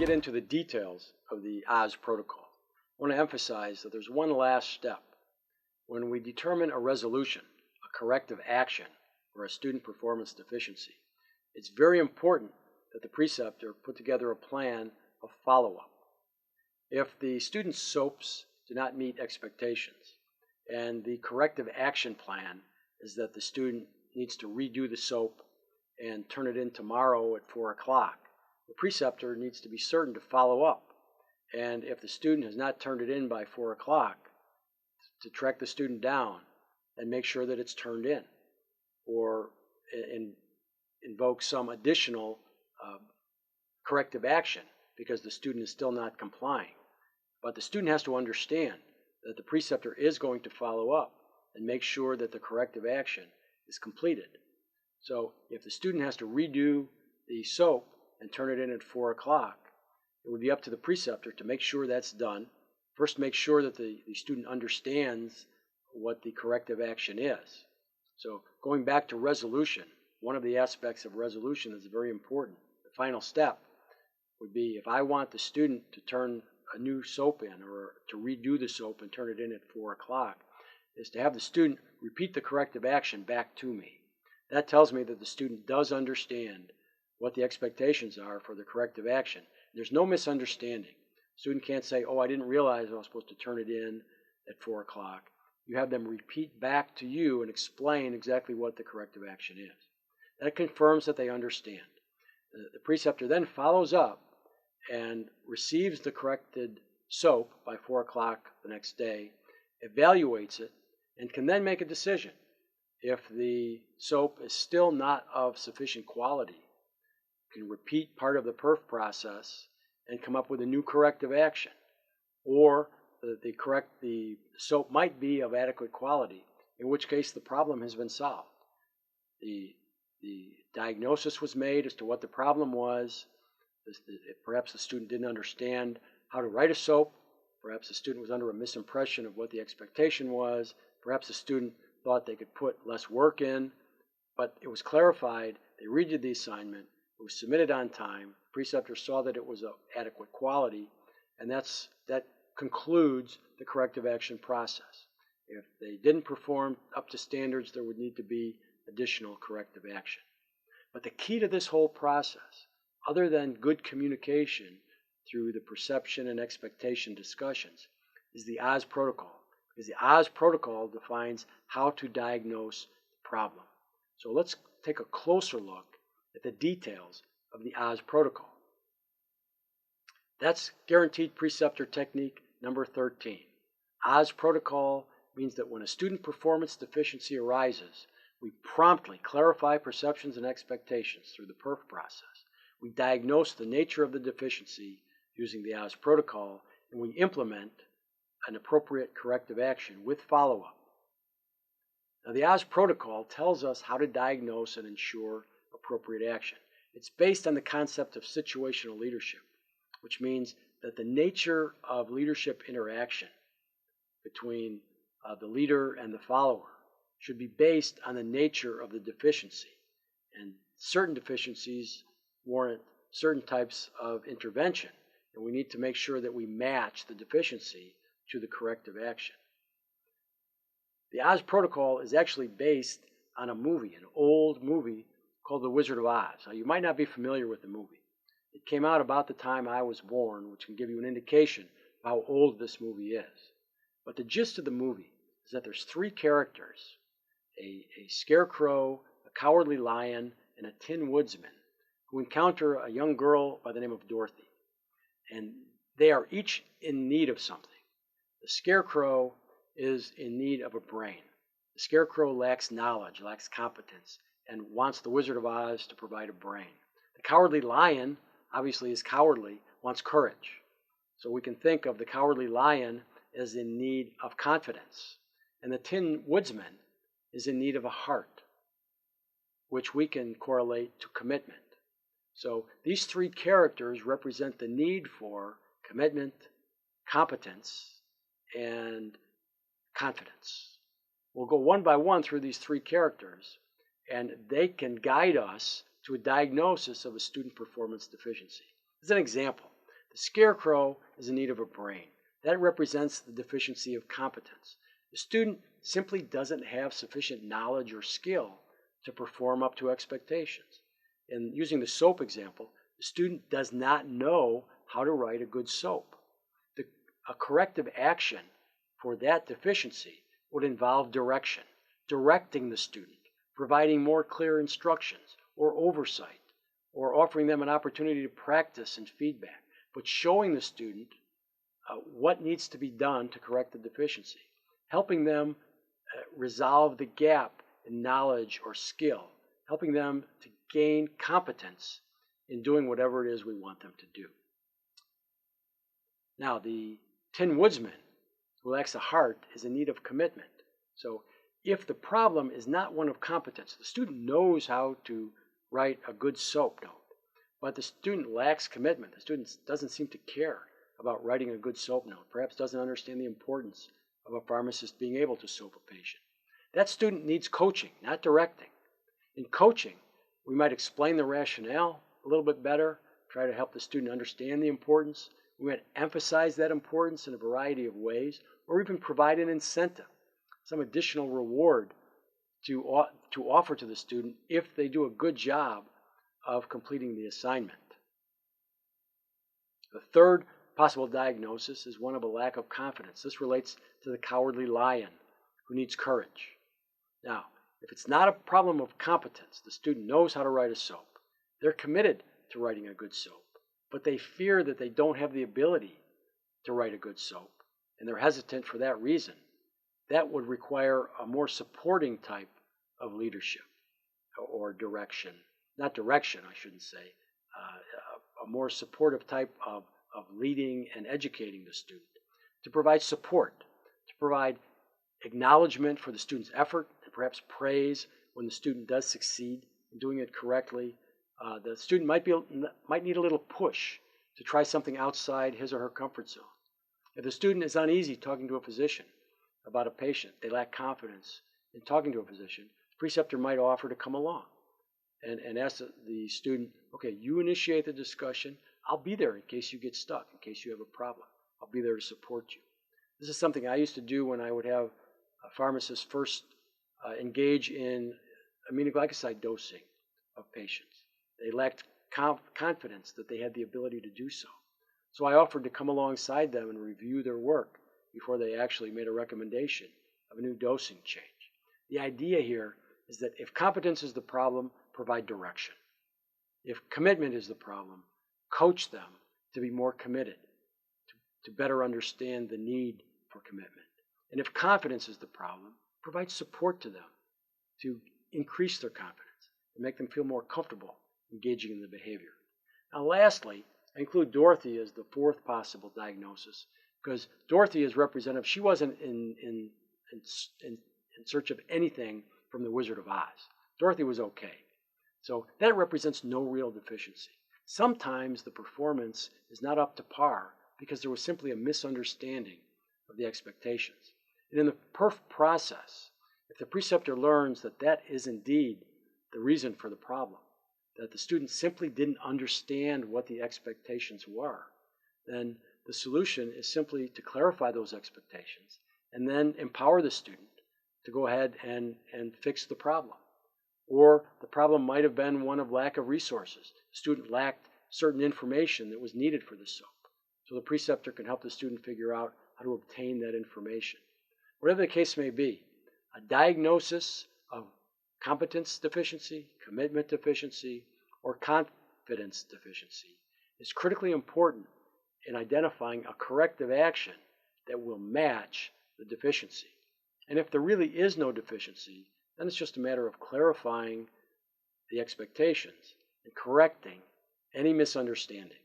get into the details of the Oz protocol, I want to emphasize that there's one last step. When we determine a resolution, a corrective action, or a student performance deficiency, it's very important that the preceptor put together a plan of follow-up. If the student's SOAPs do not meet expectations, and the corrective action plan is that the student needs to redo the SOAP and turn it in tomorrow at 4 o'clock, the preceptor needs to be certain to follow up. And if the student has not turned it in by 4 o'clock, to track the student down and make sure that it's turned in, or invoke some additional corrective action because the student is still not complying. But the student has to understand that the preceptor is going to follow up and make sure that the corrective action is completed. So if the student has to redo the SOAP and turn it in at 4 o'clock, it would be up to the preceptor to make sure that's done. First, make sure that the student understands what the corrective action is. So going back to resolution, one of the aspects of resolution that's very important. The final step would be, if I want the student to turn a new SOAP in, or to redo the SOAP and turn it in at 4 o'clock, is to have the student repeat the corrective action back to me. That tells me that the student does understand what the expectations are for the corrective action. There's no misunderstanding. The student can't say, oh, I didn't realize I was supposed to turn it in at 4 o'clock. You have them repeat back to you and explain exactly what the corrective action is. That confirms that they understand. The preceptor then follows up and receives the corrected SOAP by 4 o'clock the next day, evaluates it, and can then make a decision. If the SOAP is still not of sufficient quality, can repeat part of the perf process and come up with a new corrective action. Or the SOAP might be of adequate quality, in which case the problem has been solved. The diagnosis was made as to what the problem was. Perhaps the student didn't understand how to write a SOAP. Perhaps the student was under a misimpression of what the expectation was. Perhaps the student thought they could put less work in. But it was clarified. They redid the assignment. It was submitted on time. The preceptor saw that it was of adequate quality. And that concludes the corrective action process. If they didn't perform up to standards, there would need to be additional corrective action. But the key to this whole process, other than good communication through the perception and expectation discussions, is the Oz protocol. Because the Oz protocol defines how to diagnose the problem. So let's take a closer look at the details of the Oz protocol. That's guaranteed preceptor technique number 13. Oz protocol means that when a student performance deficiency arises, we promptly clarify perceptions and expectations through the perf process. We diagnose the nature of the deficiency using the Oz protocol, and we implement an appropriate corrective action with follow-up. Now, the Oz protocol tells us how to diagnose and ensure appropriate action. It's based on the concept of situational leadership, which means that the nature of leadership interaction between the leader and the follower should be based on the nature of the deficiency. And certain deficiencies warrant certain types of intervention, and we need to make sure that we match the deficiency to the corrective action. The Oz protocol is actually based on a movie, an old movie called The Wizard of Oz. Now, you might not be familiar with the movie. It came out about the time I was born, which can give you an indication of how old this movie is. But the gist of the movie is that there's three characters, a scarecrow, a cowardly lion, and a tin woodsman, who encounter a young girl by the name of Dorothy. And they are each in need of something. The scarecrow is in need of a brain. The scarecrow lacks knowledge, lacks competence, and wants the Wizard of Oz to provide a brain. The cowardly lion, obviously is cowardly, wants courage. So we can think of the cowardly lion as in need of confidence. And the tin woodsman is in need of a heart, which we can correlate to commitment. So these three characters represent the need for commitment, competence, and confidence. We'll go one by one through these three characters, and they can guide us to a diagnosis of a student performance deficiency. As an example, The scarecrow is in need of a brain. That represents the deficiency of competence. The student simply doesn't have sufficient knowledge or skill to perform up to expectations. And using the soap example, the student does not know how to write a good soap. A corrective action for that deficiency would involve direction, directing the student, providing more clear instructions or oversight, or offering them an opportunity to practice and feedback, but showing the student what needs to be done to correct the deficiency, helping them resolve the gap in knowledge or skill, helping them to gain competence in doing whatever it is we want them to do. Now, the Tin Woodsman who lacks a heart is in need of commitment. So if the problem is not one of competence, the student knows how to write a good soap note, but the student lacks commitment. The student doesn't seem to care about writing a good soap note, perhaps doesn't understand the importance of a pharmacist being able to soap a patient. That student needs coaching, not directing. In coaching, we might explain the rationale a little bit better, try to help the student understand the importance. We might emphasize that importance in a variety of ways, or even provide an incentive, some additional reward to offer to the student if they do a good job of completing the assignment. The third possible diagnosis is one of a lack of confidence. This relates to the cowardly lion who needs courage. Now, if it's not a problem of competence, the student knows how to write a soap. They're committed to writing a good soap, but they fear that they don't have the ability to write a good soap, and they're hesitant for that reason. That would require a more supporting type of leadership or direction. Not direction, I shouldn't say. A more supportive type of leading and educating the student. To provide support, to provide acknowledgement for the student's effort, and perhaps praise when the student does succeed in doing it correctly. The student might need a little push to try something outside his or her comfort zone. If the student is uneasy talking to a physician about a patient, they lack confidence in talking to a physician, the preceptor might offer to come along and ask the student, okay, you initiate the discussion. I'll be there in case you get stuck, in case you have a problem. I'll be there to support you. This is something I used to do when I would have pharmacists first engage in aminoglycoside dosing of patients. They lacked confidence that they had the ability to do so. So I offered to come alongside them and review their work before they actually made a recommendation of a new dosing change. The idea here is that if competence is the problem, provide direction. If commitment is the problem, coach them to be more committed, to better understand the need for commitment. And if confidence is the problem, provide support to them to increase their confidence and make them feel more comfortable engaging in the behavior. Now lastly, I include Dorothy as the fourth possible diagnosis because Dorothy is representative. She wasn't in search of anything from the Wizard of Oz. Dorothy was okay. So that represents no real deficiency. Sometimes the performance is not up to par because there was simply a misunderstanding of the expectations. And in the PERF process, if the preceptor learns that that is indeed the reason for the problem, that the student simply didn't understand what the expectations were, then the solution is simply to clarify those expectations and then empower the student to go ahead and fix the problem. Or the problem might have been one of lack of resources. The student lacked certain information that was needed for the soap. So the preceptor can help the student figure out how to obtain that information. Whatever the case may be, a diagnosis of competence deficiency, commitment deficiency, or confidence deficiency is critically important in identifying a corrective action that will match the deficiency. And if there really is no deficiency, then it's just a matter of clarifying the expectations and correcting any misunderstanding.